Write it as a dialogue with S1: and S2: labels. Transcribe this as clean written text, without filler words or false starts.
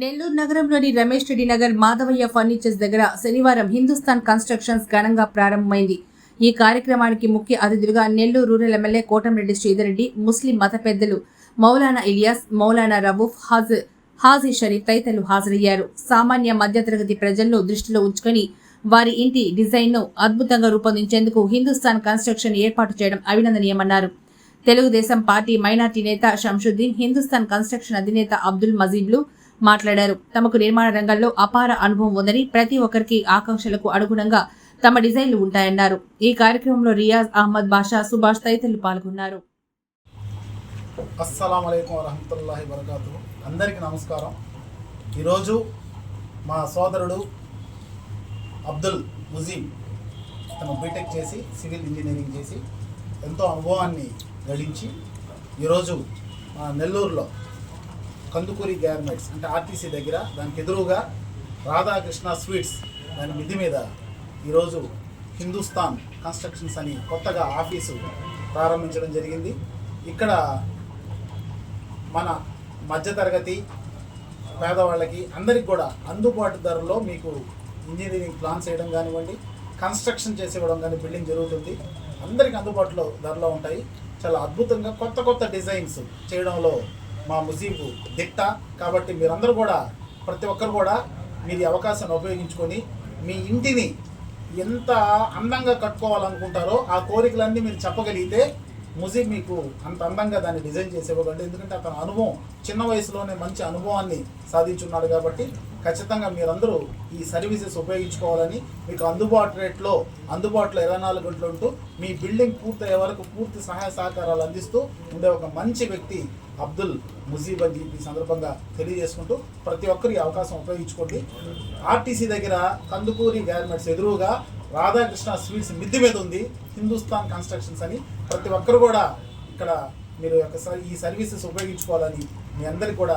S1: నెల్లూరు నగరంలోని రమేష్ రెడ్డి నగర్ మాధవయ్య ఫర్నిచర్స్ దగ్గర శనివారం హిందుస్థాన్ కన్స్ట్రక్షన్స్ ఘనంగా ప్రారంభమైంది. ఈ కార్యక్రమానికి ముఖ్య అతిథులుగా నెల్లూరు రూరల్ ఎమ్మెల్యే కోటంరెడ్డి శ్రీధర్రెడ్డి, ముస్లిం మత పెద్దలు మౌలానా ఇలియాస్, మౌలానా రవూఫ్, హాజీ షరీఫ్ తదితరులు హాజరయ్యారు. సామాన్య మధ్యతరగతి ప్రజలను దృష్టిలో ఉంచుకొని వారి ఇంటి డిజైన్ను అద్భుతంగా రూపొందించేందుకు హిందుస్థాన్ కన్స్ట్రక్షన్ ఏర్పాటు చేయడం అభినందనీయమన్నారు. తెలుగుదేశం పార్టీ మైనార్టీ నేత షంషుద్దీన్, హిందుస్థాన్ కన్స్ట్రక్షన్ అధినేత అబ్దుల్ మజీద్లు మాట్లాడారు. తమకు నిర్మాణ రంగంలో అపార అనుభవం ఉందని, ప్రతి ఒక్కరికి ఆకాంక్షలకు అనుగుణంగా తమ డిజైన్లు ఉంటాయన్నారు. ఈ కార్యక్రమంలో రియాజ్, అహ్మద్ బాషా, సుభాష్ తదితరులు పాల్గొన్నారు.
S2: అస్సలాము అలైకుం వరహమతుల్లాహి వబరకాతుహు. అందరికీ నమస్కారం. ఈరోజు మా సోదరుడు అబ్దుల్ ముజీబ్ తను బీటెక్ చేసి సివిల్ ఇంజనీరింగ్ చేసి ఎంతో అనుభవాన్ని గడించి ఈరోజు నెల్లూరులో కందుకూరి గార్మెంట్స్ అంటే ఆర్టీసీ దగ్గర దానికి ఎదురుగా రాధాకృష్ణ స్వీట్స్ దాని మిద్ది మీద ఈరోజు హిందుస్థాన్ కన్స్ట్రక్షన్స్ అని కొత్తగా ఆఫీసు ప్రారంభించడం జరిగింది. ఇక్కడ మన మధ్యతరగతి పేదవాళ్ళకి అందరికి కూడా అందుబాటు ధరలో మీకు ఇంజనీరింగ్ ప్లాన్స్ చేయడం కానివ్వండి, కన్స్ట్రక్షన్ చేసేవ్వడం కానీ బిల్డింగ్ జరుగుతుంది. అందరికీ అందుబాటులో ధరలో ఉంటాయి. చాలా అద్భుతంగా కొత్త కొత్త డిజైన్స్ చేయడంలో మా ముజీబు దిట్ట. కాబట్టి మీరందరూ కూడా ప్రతి ఒక్కరు కూడా మీరు ఈ అవకాశాన్ని ఉపయోగించుకొని మీ ఇంటిని ఎంత అందంగా కట్టుకోవాలనుకుంటారో ఆ కోరికలన్నీ మీరు చెప్పగలిగితే ముజీబ్ మీకు అంత అందంగా దాన్ని డిజైన్ చేసేవ్వగలడు. ఎందుకంటే అతని అనుభవం చిన్న వయసులోనే మంచి అనుభవాన్ని సాధించున్నాడు. కాబట్టి ఖచ్చితంగా మీరందరూ ఈ సర్వీసెస్ ఉపయోగించుకోవాలని, మీకు అందుబాటులో 24 గంటలు ఉంటూ మీ బిల్డింగ్ పూర్తయ్యే వరకు పూర్తి సహాయ సహకారాలు అందిస్తూ ఉండే ఒక మంచి వ్యక్తి అబ్దుల్ ముజీబ్ అని చెప్పి సందర్భంగా తెలియజేసుకుంటూ ప్రతి ఒక్కరు ఈ అవకాశం ఉపయోగించుకోండి. ఆర్టీసీ దగ్గర కందుకూరి గార్మెంట్స్ ఎదురుగా రాధాకృష్ణ స్వీట్స్ మిద్ది మీద ఉంది హిందుస్థాన్ కన్స్ట్రక్షన్స్ అని. ప్రతి ఒక్కరు కూడా ఇక్కడ మీరు ఈ సర్వీసెస్ ఉపయోగించుకోవాలని మీ అందరికీ కూడా